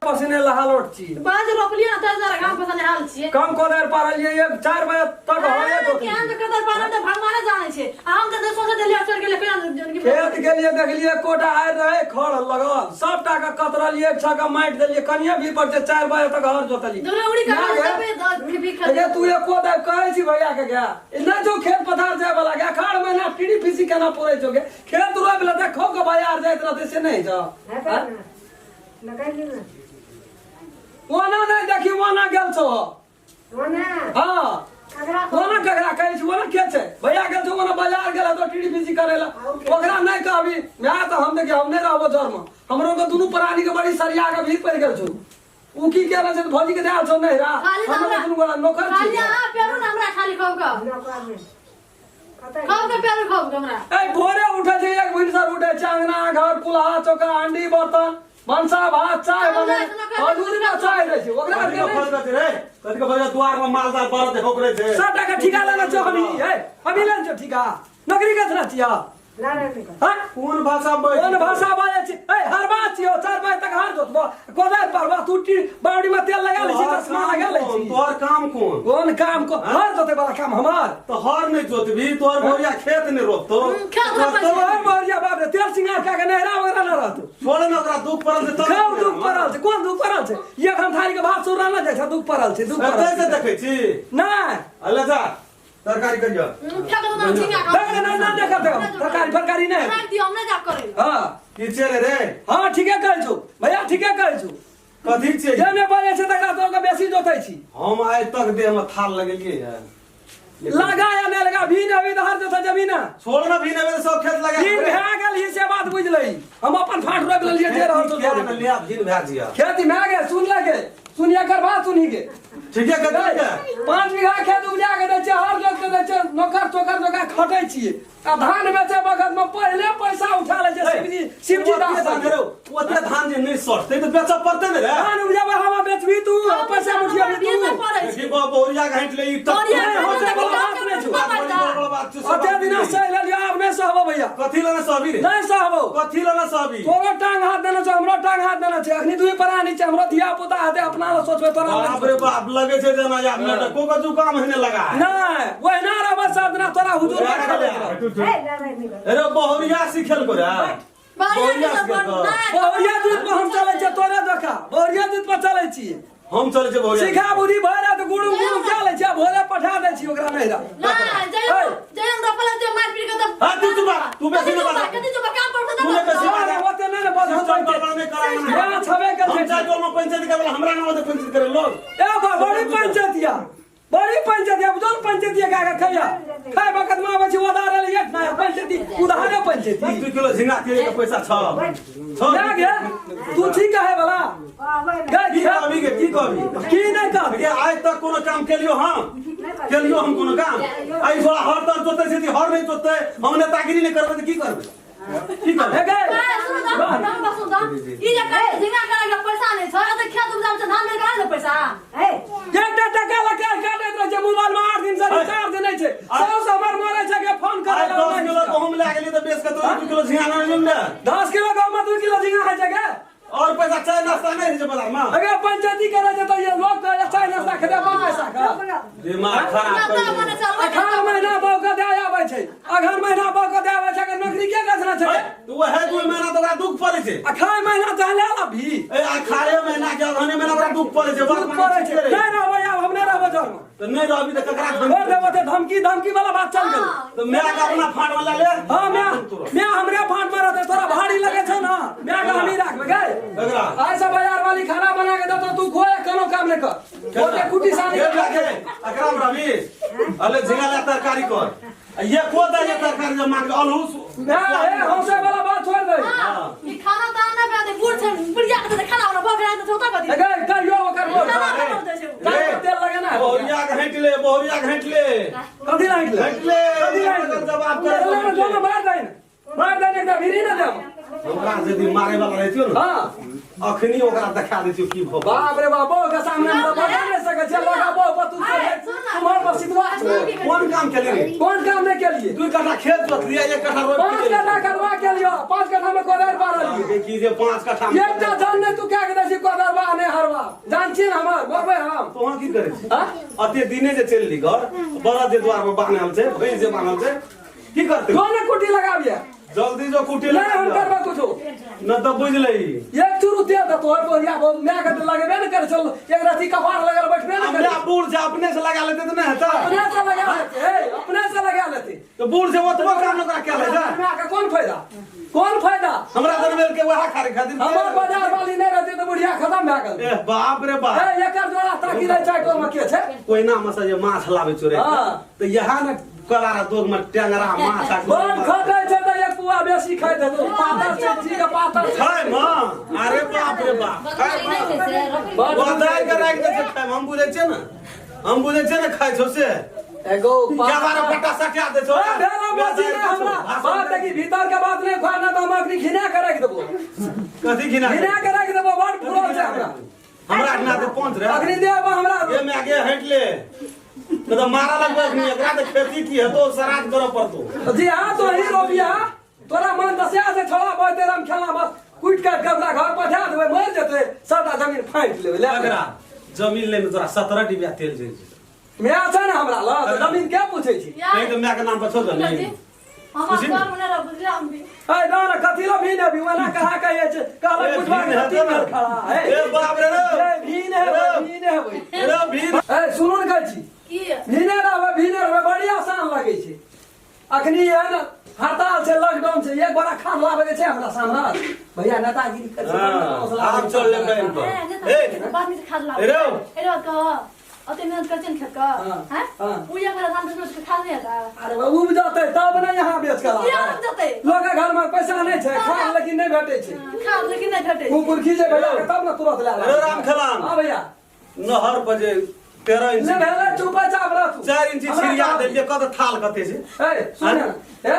पसीने लहालोट छी बाज रोपलिए ना त जरा गांव पसने हाल छी कम कोदर पारलिए 4 बजे तक होए तो केहन कदर पारन त भगवान जाने छै हम त देशो से दिल्ली अफसर गेले केहन खेत के लिए देखलिए कोटा आय रहे खड़ लगल सबटा का कतरलिए छका माइट देलिए कनिया भी पर 4 बजे तक घर जोतली दुरौड़ी का भी ये तू ये कोदर कहै छी भैया के गया इतना जो खेत पथार जाय वाला गया खाड़ महीना टीडी फीसी केना पुरै जोगे खेत रोय वाला देखो के बाजार जाइत रहते से नहीं जा ओना नहीं देखी ओना गेल छो ओना हां ओना ककरा कहै छी ओना के छै भैया गेल छो ओना बाजार गेल तो टीडी फीसी करेला ओकरा नहीं कहबी मैं तो हम देखे हम नहीं रहबो घर में हमरो के दुनु प्राणी के बड़ी सरिया के भीड़ पड़ गेल छो उ की केला छै भौजी के देल छो नहीं रा हम दुनु गोला नौकर छी खाली हां पेरू ना हमरा खाली खाऊ का नौकर में खाऊ के पेरू खाऊ हमरा ए भोरे उठे छै एक भिनसर उठे चांगना घर पुलाहा चोका अंडी बर्तन मनसा भात चाय बने हजूरी में चाय दै छै ओकरा के फल कते रे कथि के बजा द्वार में मालदार बरत होकरे छै 100 टका ठिका लेना छ हमी लेन छ ठिका नौकरी के छना छिया ला नहीं हां कोन भाषा बोल कोन भाषा बाजै छी ए हर बात छियो 4 बजे तक हार जोतबो कोदार परवा टूटी बावड़ी में तेल लगा ले छी चश्मा लगा ले छी तोर काम कोन काम को हर जोते वाला काम हमार तो हर नहीं जोतबी तोर बोरिया खेत नहीं रोपतो तो हर बोरिया बाप रे तेल सिंगार का के नहरा वगैरह न रहतो छोड़ न ओकरा दुख पड़ल छै कब दुख पड़ल छै कोन दुख पड़ल छै एक हम थारी के भात सुरा न जाय छै दुख पड़ल छै दुख पड़ल कैसे देखै छी नहीं अल्लाह जा तरकारी करियो क्या तो ना झिंगा ना देखत तरकारी नहीं रख दियो हमने जा करे हां की चले रे हां ठीके कहै छु भैया ठीके कहै छु कथि छै जेने बाजे छै तकरा तो के बेसी जोतै छी हम आइ तक देह में थाल लगेलिए है लगा या नहीं लगा भी नहीं इधर जो जमीन है छोड़ ना भी नहीं सब खेत लगा दिन भए गेल ही से बात बुझ लई हम अपन फाट रोप लेलिए दे रहल तो क्या न लिया दिन भए जिया खेती में गेल सुन लगे सुनिया कर बात सुनी के ठीक है कथि के 5 बीघा खेत उपजा के दै छै हर लोग के दै छै नौकर चोकर जगह खटै छियै आ धान बेचे बखत में पहले पैसा उठा ले छै शिवजी दास करो ओते धान जे नहीं सटते तो बेचा पड़ते ने रे धान उपजाबे हम बेचबी तू पैसा मुठिया बिल तू में पड़े देखी बोरिया घाट ले ई अते दिना सह ले लिया अब नहीं सहबो भैया कथि लेना सबी रे नहीं सहबो कथि लेना सबी तोरो टांग हाथ देना छै हमरो टांग हाथ देना छै अखनी दुई प्राणी छै हमरो धिया पुता हाथे अपना ल सोचबे तोरा बाप रे बाप लगे छै जेना या को का जुकाम हेने लगा नहीं ओए ना रे बस दिना तोरा हुजूर का खेले ला नहीं अरे बहुरिया सिखल को रे बढ़िया से सब बोरिया दूध पर हम चलै छै तोरे देखा बोरिया दूध पर चलै छी हम चले छै बहुरिया सिखा बुद्धि भरे त गुडू गुडू क्या लै छै भोरे पठा दै छी ओकरा नहीं रा ना जय रोपला जे मार पीट के हां तू बेसी न बात कथि जो काम करत तू बेसी बात ओते नहीं बस हम नहीं करा ना छबे के हम चाहे टोल में पंचायत के हमरा नाम दे पंचायत करे लोग ए बड़ी पंचायतिया बड़ी पंचायतिया बुझल पंचायतिया का खैया खाय बकत में आबै छी उधार ले एक ना पंचायती उधारे पंचायती 2 किलो झिंगा के पैसा छ क्या गे तू ठीक है वाला की कहबी के की कहबी की नहीं कहबी के आज तक कोनो काम केलियो केलियो हम कोनो काम आई थोड़ा हर तर जोते से हर नहीं जोते हम नेतागिरी नहीं करबे त की करबे की करबे हे गे ई जे करे झिंगा करे के पैसा नहीं छ त खेत उपजाम छ धान में कहां से पैसा ए एकटा टका लगा काटैत रह छै मोबाइल में 8 दिन से रिचार्ज नहीं छै सब हमर मोरे छै के फोन करे 10 किलो गहूम ले गेली त बेच के तो 2 किलो झिंगा नहीं ले 10 किलो गहूम 2 किलो झिंगा है छै के और पैसा चाय नाश्ता नहीं है बाजार में अगर पंचायती करे छै त ये लोग का चाय नाश्ता खदे अपन पैसा का दिमाग खराब कर 18 महीना बाव के दे आबै छै अगहन महीना बाव के दे आबै छै अगर नौकरी के गछना छै तू वह 2 महीना तो दुख पड़े छै अखाय महीना चले अभी ए अखाड़े महीना के अगहने महीना बड़ा दुख पड़े छै दुख पड़े छै नहीं रहबै अब हम नहीं रहबै घर में तो नहीं रहबी त ककरा छोड़ देबो त धमकी वाला बात चल गेल तो मैं का अपना फाट वाला ले हां मैं हमरे फाट में रहते तोरा भारी लगे छै ना मैं का हमी राखबे गए ककरा ऐसा बाजार वाली खाना बना के देतो तू खोए कोनो काम नहीं कर ओके कुटी सानी ये लागे अकराम रवि अले झिंगा ले तरकारी कर ये को दे ये तरकारी जो मांग अलू ना ए हौसे वाला बात छोड़ दे ई खाना त ना पे बुढ़ छ बुढ़िया के खाना वाला बगरा त छोटा कदी गए करियो ओकर तेल लगे ना बोरिया घंट ले कथि लाइट ले जवाब कर दोनों मार दे एकटा भिरी ना दे हमरा यदि मारे वाला रहतियो ना हां अखनी ओकरा देखा देतियो की भो बाप रे बाप के सामने में बता नहीं सके छै लगाबो पतु तुम्हारे पर सितवा कौन काम के लिए कौन काम नहीं के लिए 2 कट्ठा खेत जोत लिया 1 कट्ठा रोप 5 कट्ठा करवा के लियो 5 कट्ठा में कोदर पार लियो देखी जे 5 कट्ठा एकटा जान नहीं तू क्या के देसी कोदर बा हम की करे छी हाँ? अते दिने जे चल ली घर बड़ा जे द्वार में बांधल छे भैंस जे बांधल छे की करते दोनों कुटी लगाबिया जल्दी जो कुटी नहीं हम करबा कुछो न तो बुझ लई एक चुरु दे दे तोहर बोरिया मैं के लगबे न करे चल एक रति कपार लगल बैठबे न करे हमरा बूढ़ से अपने से लगा लेते तो नहीं होता अपने से लगा लेते ए अपने से लगा लेते तो बूढ़ से ओतबो काम न क्या ले जा मैं का कौन फायदा हमरा जनमेल के वहा खारे खातिर हमार बाजार वाली नहीं रहती तो बुढ़िया खत्म भए गेल ए बाप रे बाप ए एकर जोड़ा ताकि रह चाय तो में के छे कोई ना मसा जे माछ लावे चोरे हाँ। तो यहाँ न कलारा दूध में टेंगरा माछ बन खटे छे त एक पुआ बेसी खाइ दे तो पातर से जी के पातर खाय मां अरे बाप रे बाप खाय बधाई के राख दे खाय हम बुझे छे ना खाय छो से एगो क्या बार पट्टा सटा दे छो ढेला बेसी ने हमरा बात है कि भीतर के बात नहीं खाना तो हम अपनी घिना के रख देबो कथी घिना के रख देबो बड़ फुरल छे हमरा ना तो पहुंच रे अग्नि देव हमरा ये में आगे हट ले तो मारा लगबे अग्नि एकरा तो खेती की है तो श्राद्ध करे पड़तो जी हां तो ही रोबिया तोरा मन दसिया से छोड़ा बहुत राम खेला बस कुट के कबरा घर पठा देबे मर जते सबटा जमीन फाइट लेबे ले एकरा जमीन ले में तोरा 17 डिबिया तेल जे मैं आछा ना हमरा ल तो जमीन क्या पूछे छी कहीं तो मैं के नाम पर छोड़ दे नहीं हमार घर में रह बुझला हम भी ए ना ना कथी लो भीन अभी वाला कहा कहे छे कहला कुछ बात कथी में खड़ा है ए बाप रे ए भीन है भाई रे भीड़ ए सुनो न कहै छी की भीने रहबे बड़ी आसान लगे छे अखनी है ना हड़ताल छे लॉकडाउन छे एक बड़ा खान लावे के छे हमरा सामने भैया नेतागिरी कर छे आप चल ले बैंक पर ए बाद में खा ला रे का अते मेहनत करछन खेत का हैं पूजा कर धान के खा ले का अरे बाबू उब जाते तब ना यहाँ बेच कर पूजा उब जाते लोग के घर में पैसा नहीं छे खा लेकिन नहीं भेटे छे खा लेकिन नहीं भेटे कुकुर खींचे भैया के तब ना तुरंत ले अरे राम खलान हां भैया नहर बजे 13 इंच ले भेले चुपचाप रह तू 4 इंच छिरिया देलिए कत थाल कते छे ए सुन ए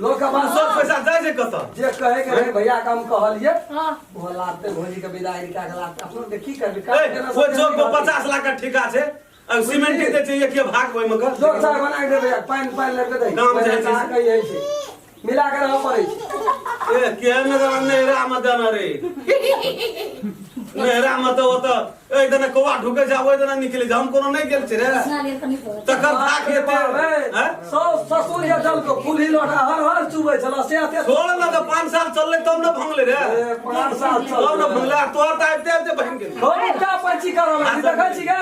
लोग का बात 100 पैसा जाय छे कत जे कहे के रहे भैया का हम कहलिए हां वो लाते भोजी के विदाई निकाल के लाते अपन देखी कर ए वो जो 50 लाख का ठेका छे अब सीमेंट दे छै एक भाग ओय में का जो चार बना के दे पानी लेके दे काम जे कहा कहिए छै मिला के रह पड़े छै ए के नगर में रामदन रे नेहरा में तो ए दने कौवा ढुके जा ओय दने निकले जा हम कोनो नहीं गेल छै रे तकर भाग हेते हैं सौ ससुर या जल को फूल ही लोटा हर चुबे चला से आते छोड़ ना तो 5 साल चलले तब न भंगले रे 5 साल चल तब न भंगला तोर त आबते बहन के हम का पंची करो मैं देखै छी का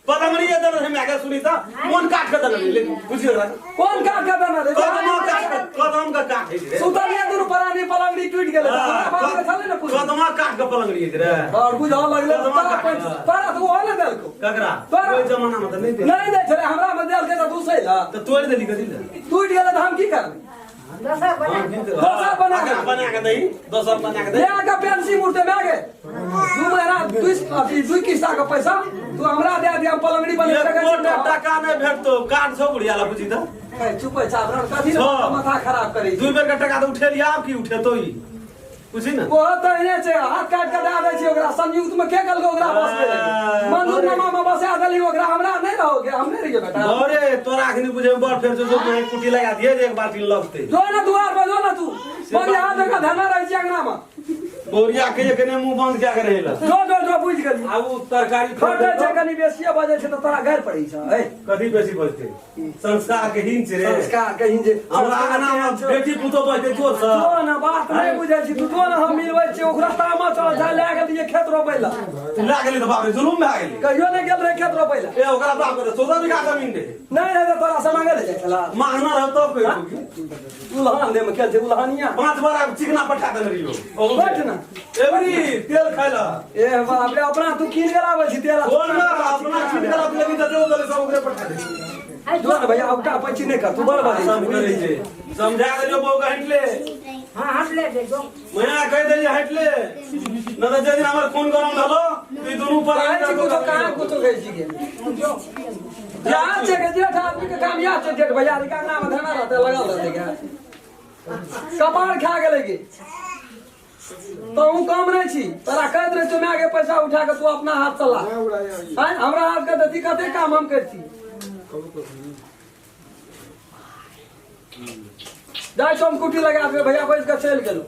पलंगड़ी ये दने हम आगे सुनी त कोन काट के दने ले बुझियो रे कौन काट के देना रे कदम का काट है रे सुतलिया दुनु परानी पलंगड़ी टूट गेले बाप के चले ना पूछ कदम काट के पलंगड़ी रे और बुझा लगले तारा तो हो ना देल को ककरा कोई जमाना में त नहीं दे नहीं दे छले हमरा में देल के तो दूसरे ला तो तोड़ देली कदी ले टूट गेले त हम की करबे दसा बना बना के दई दोसर बना के दई ले आके पेंसी मुर्ते में आगे 2 महीना 2 किस्ता का पैसा तू हमरा दे दे हम पलंगड़ी बने एक टका नहीं भेटतो काट छो बुढ़िया ला बुझी त चुप है चावरण कथी माथा खराब करे 2 बेर का टका तो उठे लिया आप की उठे तो ही बुझी ना बहुत इने छे हाथ काट के दे दे छी ओकरा संयुक्त में के गल के ओकरा बस के मंदूर नामा में बसा देली ओकरा हमरा नहीं रहोगे हम नहीं रहिए बेटा अरे तोरा अखनी बुझे बड़ फेर जो मैं कुटी लगा दिए एक बाल्टी लगते जो ना द्वार पे जो ना तू बड़ी हाथ का धना रही छी अंगना में बोरिया के कने मुंह बंद क्या करे ला जो बुझ गेली आ उ तरकारी खटे छे कनी बेसिया बजे छे तो तोरा घर पड़ी छ ए कथी बेसी बजते संस्कार के हिंच रे संस्कार कहीं जे हमरा आना में बेटी पुतो बजते जोर से जो ना बात नहीं बुझे छी तू जो ना हम मिलबै छी ओकरा तामा चल जा ले गेल ये खेत रोपै ला लागली तो बाप रे जुलुम में आ गेली कहियो नहीं गेल रे खेत रोपै ला ए ओकरा बाप रे 14 बीघा जमीन दे नहीं रे तोरा से मांगे ले चला मांगना रह तो कोई उल्हान दे में खेल छे उल्हानिया 5 बार चिकना पठा दे रहियो बैठ ना एवरी तेल खाइला ए बाप रे अपना तू कीन के लावे छी तेल बोल ना अपना चिकना लगी तो दे सब ओकरे पठा दे जो ना भैया औटा पंची नहीं कर तू बर्बाद सब करे छे समझा दे जो बहू का हटले हां हट ले देखो मैं कह दे हटले न तो जदी हमर खून गरम हलो तू दोनों पर काहे छी को तो कहां को तो गई छी के या छे के जेठ आदमी के काम या छे जेठ भैया का नाम धना रहते लगल रहते के कपार खा गेले के तो हूं काम नहीं छी तोरा कहत रहे तुम आगे पैसा उठा के तू अपना हाथ चला हैं हमरा हाथ के दती कते काम हम करती जाय तुम कुटी लगा दे भैया बैठ के चल गेलो